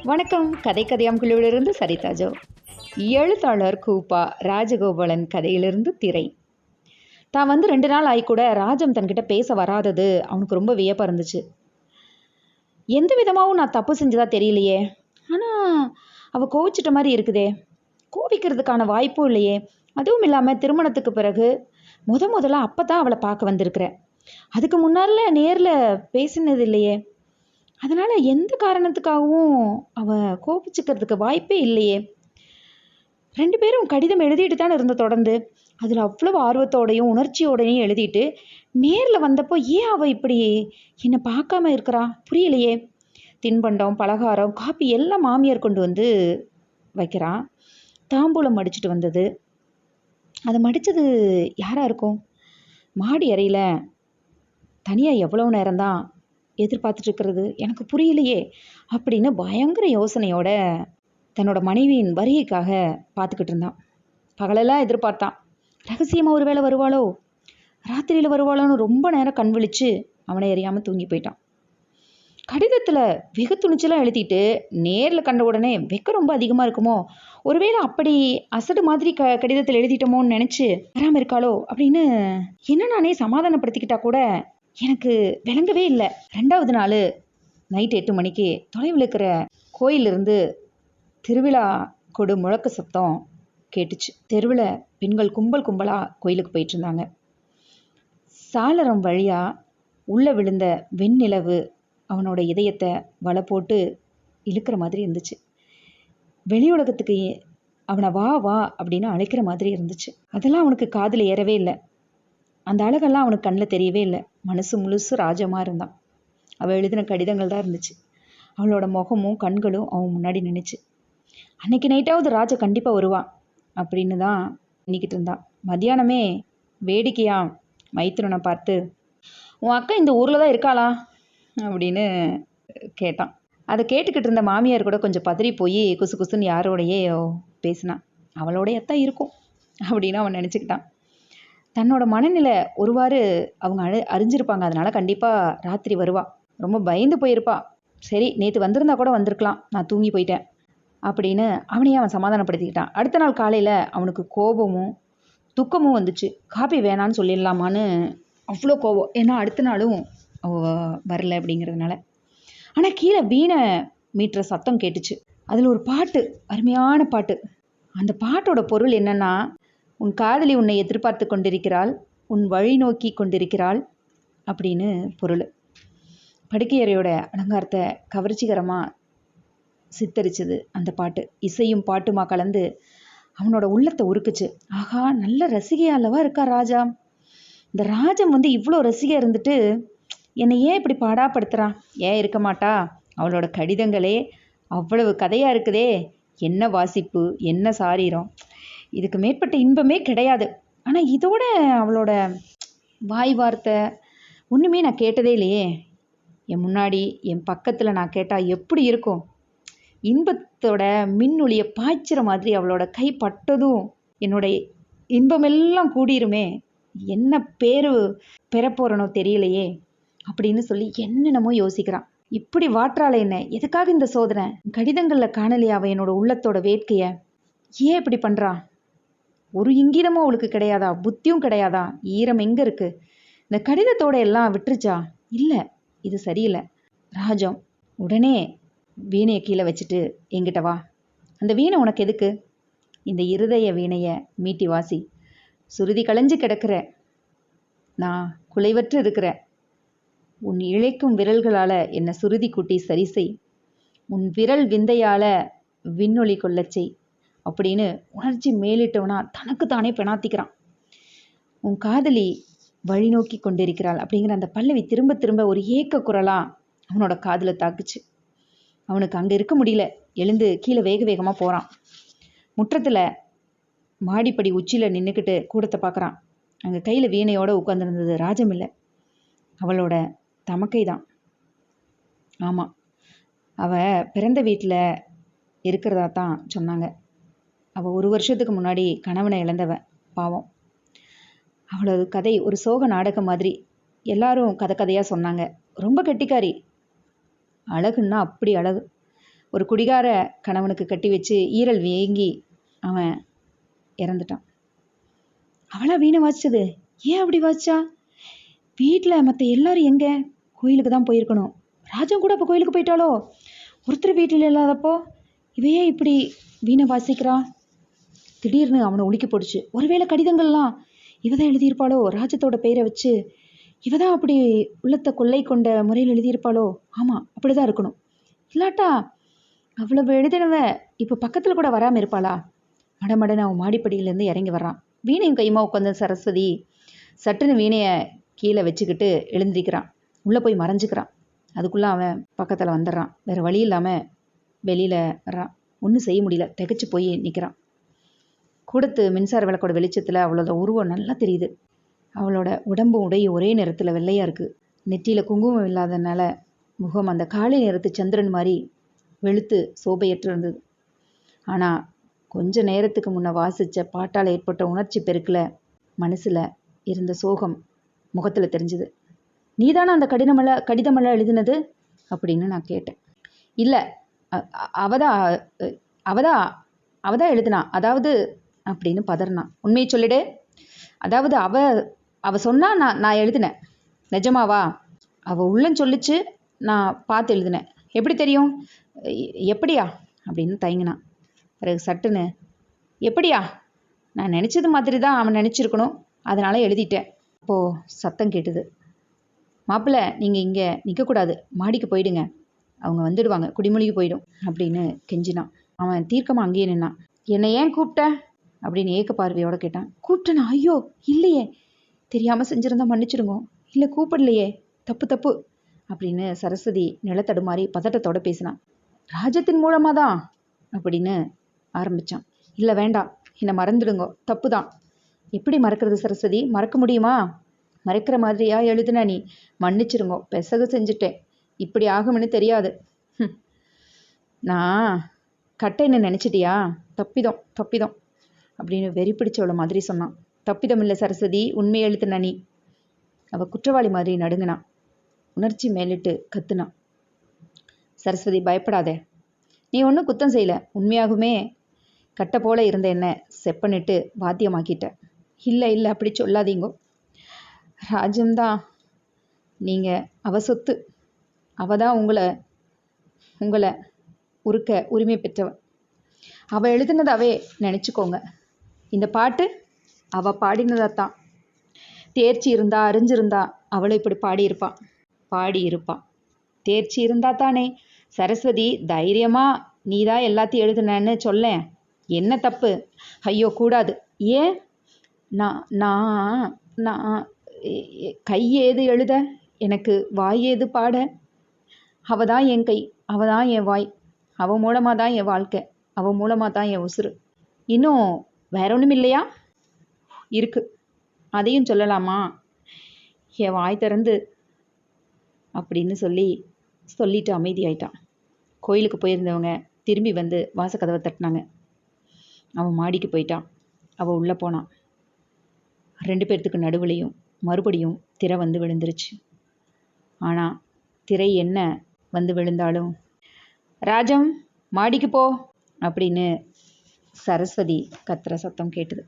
வணக்கம். கதை கதையாம் குழுவிலிருந்து சரிதா ஜோ. எழுத்தாளர் கூப்பா ராஜகோபாலன் கதையிலிருந்து திரை. தான் வந்து 2 நாள் ஆகி கூட ராஜம் தன்கிட்ட பேச வராதது அவனுக்கு ரொம்ப வியப்பாக இருந்துச்சு. எந்த விதமாகவும் நான் தப்பு செஞ்சதா தெரியலையே, ஆனால் அவள் கோவிச்சிட்ட மாதிரி இருக்குதே. கோபிக்கிறதுக்கான வாய்ப்பும் இல்லையே. அதுவும் இல்லாமல் திருமணத்துக்கு பிறகு முதல்ல அப்போ தான் அவளை பார்க்க வந்திருக்கிறேன். அதுக்கு முன்னால் நேரில் பேசினது இல்லையே. அதனால் எந்த காரணத்துக்காகவும் அவள் கோபிச்சுக்கிறதுக்கு வாய்ப்பே இல்லையே. 2 பேரும் கடிதம் எழுதிட்டு தானே இருந்த தொடர்ந்து. அதில் அவ்வளவு ஆர்வத்தோடையும் உணர்ச்சியோடையும் எழுதிட்டு நேரில் வந்தப்போ ஏன் அவள் இப்படி என்னை பார்க்காம இருக்கிறா புரியலையே. தின்பண்டம், பலகாரம், காப்பி எல்லாம் மாமியார் கொண்டு வந்து வைக்கிறான். தாம்பூலம் மடிச்சுட்டு வந்தது. அதை மடித்தது யாராக இருக்கும்? மாடி அறையில் தனியாக எவ்வளோ நேரம்தான் எதிர்பார்த்துட்டு இருக்கிறது எனக்கு புரியலையே அப்படின்னு பயங்கர யோசனையோட தன்னோட மனைவியின் வருகைக்காக பார்த்துக்கிட்டு இருந்தான். பகலெல்லாம் எதிர்பார்த்தான். ரகசியமாக ஒரு வேளை வருவாளோ, ராத்திரியில் வருவாளோன்னு ரொம்ப நேரம் கண் விழிச்சு அவனை அறியாமல் தூங்கி போயிட்டான். கடிதத்தில் வெகு துணிச்சலாக எழுதிட்டு நேரில் கண்ட உடனே வெக்க ரொம்ப அதிகமாக இருக்குமோ, ஒருவேளை அப்படி அசடு மாதிரி கடிதத்தில் எழுதிட்டோமோன்னு நினச்சி வராமல் இருக்காளோ அப்படின்னு என்ன நானே சமாதானப்படுத்திக்கிட்டா கூட எனக்கு விளங்கவே இல்லை. 2வது நாள் நைட் 8 மணிக்கு தொலைவில் இருக்கிற கோயிலிருந்து திருவிழா கொடு முழக்க சத்தம் கேட்டுச்சு. தெருவில் பெண்கள் கும்பல் கும்பலாக கோயிலுக்கு போயிட்டு இருந்தாங்க. சாளரம் வழியாக உள்ளே விழுந்த வெண்ணிலவு அவனோட இதயத்தை வலை போட்டு இழுக்கிற மாதிரி இருந்துச்சு. வெளி உலகத்துக்கு அவனை வா வா அப்படின்னு அழைக்கிற மாதிரி இருந்துச்சு. அதெல்லாம் அவனுக்கு காதில் ஏறவே இல்லை. அந்த அழகெல்லாம் அவனுக்கு கண்ணில் தெரியவே இல்லை. மனசு முழுசு ராஜமாக இருந்தான். அவள் எழுதின கடிதங்கள் தான் இருந்துச்சு. அவளோட முகமும் கண்களும் அவன் முன்னாடி நின்றுச்சு. அன்னைக்கு நைட்டாவது ராஜா கண்டிப்பாக வருவான் அப்படின்னு தான் நினைக்கிட்டு இருந்தான். மத்தியானமே வேடிக்கையா மைத்துரனை பார்த்து, உன் அக்கா இந்த ஊரில் தான் இருக்காளா அப்படின்னு கேட்டான். அதை கேட்டுக்கிட்டு இருந்த மாமியார் கூட கொஞ்சம் பதறி போய் குசு குசுன்னு யாரோடையே பேசினான். அவளோடையத்தான் இருக்கும் அப்படின்னு அவன் நினச்சிக்கிட்டான். தன்னோட மனநிலை ஒருவாறு அவங்க அறிஞ்சிருப்பாங்க. அதனால் கண்டிப்பாக ராத்திரி வருவா. ரொம்ப பயந்து போயிருப்பா. சரி, நேற்று வந்திருந்தா கூட வந்திருக்கலாம், நான் தூங்கி போயிட்டேன் அப்படின்னு அவனையே அவன் சமாதானப்படுத்திக்கிட்டான். அடுத்த நாள் காலையில் அவனுக்கு கோபமும் துக்கமும் வந்துச்சு. காப்பி வேணான்னு சொல்லிடலாமான்னு அவ்வளோ கோபம். ஏன்னா அடுத்த நாளும் வரல அப்படிங்கிறதுனால. ஆனால் கீழே வீணை மீட்டுற சத்தம் கேட்டுச்சு. அதில் ஒரு பாட்டு, அருமையான பாட்டு. அந்த பாட்டோட பொருள் என்னன்னா, உன் காதலி உன்னை எதிர்பார்த்து கொண்டிருக்கிறாள், உன் வழி நோக்கி கொண்டிருக்கிறாள் அப்படின்னு பொருள். படுக்கையறையோட அலங்காரத்தை கவர்ச்சிகரமாக சித்தரிச்சது அந்த பாட்டு. இசையும் பாட்டுமா கலந்து அவனோட உள்ளத்தை உருக்குச்சு. ஆகா, நல்ல ரசிகையா அல்லவா இருக்கா ராஜா. இந்த ராஜம் வந்து இவ்வளோ ரசிகை இருந்துட்டு என்னை ஏன் இப்படி பாடாப்படுத்துகிறான்? ஏன் இருக்க மாட்டா? அவளோட கடிதங்களே அவ்வளவு கதையாக இருக்குதே. என்ன வாசிப்பு, என்ன சாரீரம், இதுக்கு மேற்பட்ட இன்பமே கிடையாது. ஆனால் இதோட அவளோட வாய் வார்த்தை ஒன்றுமே நான் கேட்டதே இல்லையே. என் முன்னாடி என் பக்கத்தில் நான் கேட்டால் எப்படி இருக்கும்? இன்பத்தோட மின்னொளியை பாய்ச்சிற மாதிரி அவளோட கை பட்டதும் என்னோட இன்பமெல்லாம் கூடிருமே. என்ன பேரு பெறப்போறனோ தெரியலையே அப்படின்னு சொல்லி என்னென்னமோ யோசிக்கிறான். இப்படி வாற்றால என்ன? எதுக்காக இந்த சோதனை? கடிதங்களில் காணலையா அவ என்னோட உள்ளத்தோட வேட்கைய? ஏன் இப்படி பண்ணுறா? ஒரு இங்கீதமும் அவளுக்கு கிடையாதா? புத்தியும் கிடையாதா? ஈரம் எங்கே இருக்குது? இந்த கடிதத்தோட எல்லாம் விட்டுருச்சா? இல்லை, இது சரியில்லை. ராஜம், உடனே வீணையை கீழே வச்சுட்டு என்கிட்ட வா. அந்த வீணை உனக்கு எதுக்கு? இந்த இருதய வீணையை மீட்டி வாசி. சுருதி களைஞ்சு கிடக்கிற நான் குலைவற்று இருக்கிற. உன் இழைக்கும் விரல்களால் என்னை சுருதி கூட்டி சரி செய். உன் விரல் விந்தையால் விண்ணொளி கொள்ளச்சை அப்படின்னு உணர்ச்சி மேலிட்டவனா தனக்கு தானே பெணாத்திக்கிறான். உன் காதலி வழி நோக்கி கொண்டிருக்கிறாள் அப்படிங்கிற அந்த பல்லவி திரும்ப திரும்ப ஒரு ஏக்க குரலா அவனோட காதில் தாக்குச்சு. அவனுக்கு அங்கே இருக்க முடியல. எழுந்து கீழே வேக வேகமாக போகிறான். முற்றத்தில் மாடிப்படி உச்சியில் நின்றுக்கிட்டு கூடத்தை பார்க்குறான். அங்கே கையில் வீணையோடு உட்காந்துருந்தது ராஜம் இல்லை, அவளோட தமக்கை தான். ஆமாம், அவள் பிறந்த வீட்டில் இருக்கிறதா தான் சொன்னாங்க. அவள் 1 வருஷத்துக்கு முன்னாடி கணவனை இழந்தவ, பாவம். அவளது கதை ஒரு சோக நாடகம் மாதிரி எல்லாரும் கதை கதையாக சொன்னாங்க. ரொம்ப கெட்டிக்காரி, அழகுன்னா அப்படி அழகு. ஒரு குடிகார கணவனுக்கு கட்டி வச்சு ஈரல் வீங்கி அவன் இறந்துட்டான். அவளா வீணை வாசிச்சது? ஏன் அப்படி வாசிச்சா? வீட்டில் மற்ற எல்லாரும் எங்கே? கோயிலுக்கு தான் போயிருக்கணும். ராஜம் கூட அப்போ கோயிலுக்கு போயிட்டாலோ? ஒருத்தர் வீட்டில் இல்லாதப்போ இவையே இப்படி வீணை வாசிக்கிறா? திடீர்னு அவனை உலுக்கி போடுச்சு. ஒருவேளை கடிதங்கள்லாம் இவ தான் எழுதியிருப்பாளோ? ராஜத்தோட பெயரை வச்சு இவ தான் அப்படி உள்ளத்தை கொள்ளை கொண்ட முறையில் எழுதியிருப்பாளோ? ஆமாம், அப்படி தான் இருக்கணும். இல்லாட்டா அவ்வளவு எழுதினவ இப்போ பக்கத்தில் கூட வராமல் இருப்பாளா? மடமடன்னு அவன் மாடிப்படியிலேருந்து இறங்கி வர்றான். வீணையும் கையுமா உட்காந்து சரஸ்வதி சட்டுன்னு வீணையை கீழே வச்சுக்கிட்டு எழுந்திருக்கிறான். உள்ளே போய் மறைஞ்சிக்கிறான். அதுக்குள்ளே அவன் பக்கத்தில் வந்துடுறான். வேறு வழி இல்லாமல் வெளியில் வர்றான். ஒன்றும் செய்ய முடியல, திகைச்சு போய் நிற்கிறான். கூடத்து மின்சார விளக்கோட வெளிச்சத்தில் அவளோட உருவம் நல்லா தெரியுது. அவளோட உடம்பு உடைய ஒரே நேரத்தில் வெள்ளையாக இருக்குது. நெற்றியில் குங்குமம் இல்லாதனால முகம் அந்த காலை நேரத்து சந்திரன் மாதிரி வெளுத்து சோபையற்று இருந்தது. ஆனால் கொஞ்ச நேரத்துக்கு முன்ன வாசித்த பாட்டால் ஏற்பட்ட உணர்ச்சி பெருக்கில் மனசில் இருந்த சோகம் முகத்தில் தெரிஞ்சுது. நீதானே அந்த கடிதமெல்லாம் எழுதினது அப்படின்னு நான் கேட்டேன். இல்லை, அவதான் எழுதினா. அதாவது அப்படின்னு பதறினான். உண்மையை சொல்லிடு. அதாவது அவ சொன்னா நான் எழுதினேன். நிஜமாவா? அவள் உள்ளன்னு சொல்லிச்சு, நான் பார்த்து எழுதினேன். எப்படி தெரியும்? எப்படியா அப்படின்னு தயங்கினான். பிறகு சட்டுன்னு, எப்படியா? நான் நினச்சது மாதிரி தான் அவன் நினச்சிருக்கணும், அதனால் எழுதிட்டேன். அப்போது சத்தம் கேட்டுது. மாப்பிள்ளை, நீங்கள் இங்கே நிற்கக்கூடாது, மாடிக்கு போயிடுங்க, அவங்க வந்துடுவாங்க, குடிமொழிக்கு போயிடும் அப்படின்னு கெஞ்சினான். அவன் தீர்க்கமாக அங்கேயே நின்னான். என்னை ஏன் கூப்பிட்ட அப்படின்னு ஏக்க பார்வையோடு கேட்டான். கூப்பிட்டேனா? ஐயோ இல்லையே, தெரியாமல் செஞ்சுருந்தா மன்னிச்சிருங்க. இல்லை, கூப்பிடலையே, தப்பு அப்படின்னு சரஸ்வதி நிலத்தடுமாறி பதட்டத்தோடு பேசினான். ராஜத்தின் மூலமாக தான் அப்படின்னு ஆரம்பித்தான். இல்லை வேண்டாம், என்னை மறந்துடுங்க, தப்பு தான். எப்படி மறக்கிறது சரஸ்வதி? மறக்க முடியுமா? மறைக்கிற மாதிரியா எழுதுன நீ? மன்னிச்சிருங்கோ, பெசகு செஞ்சுட்டேன், இப்படி ஆகும்னு தெரியாது. நான் கட்டைன்னு நினச்சிட்டியா? தப்பிதம் அப்படின்னு வெறி பிடிச்சவள மாதிரி சொன்னான். தப்பிதம் இல்லை சரஸ்வதி, உண்மையை எழுதுன நீ. அவள் குற்றவாளி மாதிரி நடுங்கினான். உணர்ச்சி மேலிட்டு கத்துனான். சரஸ்வதி, பயப்படாதே, நீ ஒன்றும் குத்தம் செய்யல. உண்மையாகுமே கட்டை போல இருந்த என்ன செப்பனிட்டு வாத்தியமாக்கிட்ட. இல்லை அப்படி சொல்லாதீங்கோ. ராஜம்தான் நீங்கள் அவ சொத்து. அவள் தான் உங்களை உருக்க உரிமை பெற்றவன். அவள் எழுதினதாவே நினச்சிக்கோங்க. இந்த பாட்டு அவள் பாடினதான். தேர்ச்சி இருந்தா அறிஞ்சிருந்தா அவளை இப்படி பாடியிருப்பான். தேர்ச்சி இருந்தா தானே. சரஸ்வதி, தைரியமாக நீ தான் எல்லாத்தையும் எழுதுனன்னு சொல்லேன். என்ன தப்பு? ஐயோ கூடாது. ஏன்? நான் கை ஏது எழுத, எனக்கு வாய் ஏது பாட? அவ தான் என் கை, அவ தான் என் வாய், அவ மூலமாக தான் என் வாழ்க்கை, அவ மூலமாக தான் என் உசுறு. இன்னும் வேற ஒன்றும் இல்லையா? இருக்கு, அதையும் சொல்லலாமா? என் வாய் திறந்து அப்படின்னு சொல்லிட்டு அமைதியாயிட்டான். கோயிலுக்கு போயிருந்தவங்க திரும்பி வந்து வாசக்கதவை தட்டினாங்க. அவன் மாடிக்கு போயிட்டான். அவள் உள்ளே போனான். 2 பேர்த்துக்கு நடுவுலையும் மறுபடியும் திரை வந்து விழுந்துருச்சு. ஆனால் திரை என்ன வந்து விழுந்தாலும், ராஜம் மாடிக்கு போ அப்படின்னு சரஸ்வதி கத்துற சத்தம் கேட்டுது.